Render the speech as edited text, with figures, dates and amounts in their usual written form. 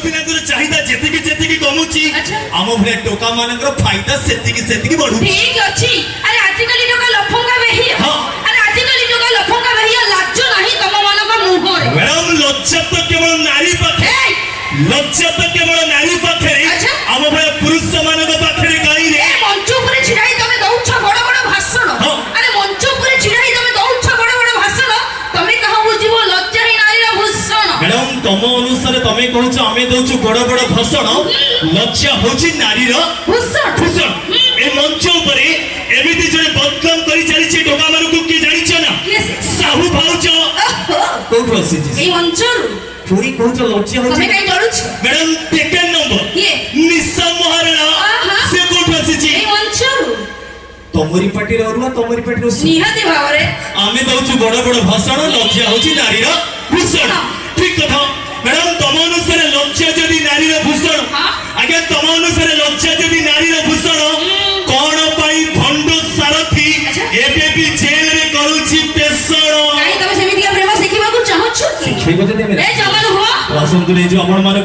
ପିଲାଙ୍କର ଚାହିଦା ଯେତିକି ଯେତିକି କମୁଛି ଆମ ଭଳିଆ ଟୋକା ମାନଙ୍କର ଫାଇଦା ସେତିକି ସେତିକି ବଢୁଛି। ଠିକ ଅଛି। ଆରେ ଆଜିକାଲି ଟୋକା ଲଫଙ୍ଗା ବେହିଆ। ଆରେ ଆଜିକାଲି ଟୋକା ଲଫଙ୍ଗା ବେହିଆ ଲାଜ ନାହିଁ ତମ ମାନଙ୍କ ମୁହଁରେ। ମ୍ୟାଡାମ ଲଜ୍ଜା ତ କେବଳ ନାରୀ ପାଖରେ, ଲଜ୍ଜା ତ କେବଳ ନାରୀ ପାଖରେ, ଆମ ଭଳିଆ ପୁରୁଷ ମାନଙ୍କ ପାଖରେ କାହିଁ ରେ? ମଞ୍ଚ ଉପରେ ଛିଡାଇ ତମେ ଦଉଛ ବଡ ବଡ ଭାଷଣ। ଆରେ ମଞ୍ଚ ଉପରେ ଛିଡାଇ ତମେ ଦଉଛ ବଡ ବଡ ଭାଷଣ, ତମେ କାହା ବୁଝିବ ଲଜ୍ଜା ହିଁ ନାରୀର ଭୂଷଣ। ମ୍ୟାଡାମ ତମ ଅନୁସାରେ ତମେ କହୁଛ ଆମେ ଦଉଛୁ ବଡ ବଡ ଭାଷଣ, ଲଜ୍ଜା ହଉଛି ନାରୀର ଭୂଷଣ। ଭୂଷଣ। ଏ ମଞ୍ଚ ଉପରେ ଏମିତି ଜଣେ ବଦନାମ କରି ଚାଲିଛି ଟୋକା ମାନଙ୍କୁ କିଏ ଜାଣିଛ ନା? ସାହୁ ଭାଉଜ। କୋଉଠୁ ଆସିଛି? ଏଇ ମଞ୍ଚରୁ। ପୁଣି କହୁଛ ଲଜ୍ଜା ହଉଛି? ତମେ କାଇଁ ଡରୁଛ? ମ୍ୟାଡାମ ସେକେଣ୍ଡ ନମ୍ବର ନିଶା ମହାରଣା, ସେ କୋଉଠୁ ଆସିଛି? ଏଇ ମଞ୍ଚରୁ। ତମରି ପାଟିର ଅରୁଆ ତମରି ପାଟିର ଉଷୁମ। ନିହାତି ଭାବରେ ଆମେ ଦଉଛୁ ବଡ ବଡ ଭାଷଣ, ଲଜ୍ଜା ହଉଛି ନାରୀର ଭୂଷଣ। ଠିକ କଥା ମ୍ୟାଡାମ। ତମ ଅନୁସାରେ ଲଜ୍ଜା ଯଦି ନାରୀର ଭୂଷଣ, ଆଜ୍ଞା ତମ ଅନୁସାରେ ଲଜ୍ଜା ଯଦି ନାରୀର ଭୂଷଣ, କଣ ପାଇଁ ଭଣ୍ଡ ସାରଥୀ ଏବେ ବି ଜେଲରେ କରୁଛି ପେଷଣ? ତମେ ସେମିତିକା ପ୍ରେମ ଶିଖିବାକୁ ଚାହୁଁଛ କି? ଶିଖେଇବ ଯଦି ଏ ଜମା ନୁହଁ। ଆସନ୍ତୁ ନେଇଯିବ ଆପଣ ମାନଙ୍କୁ।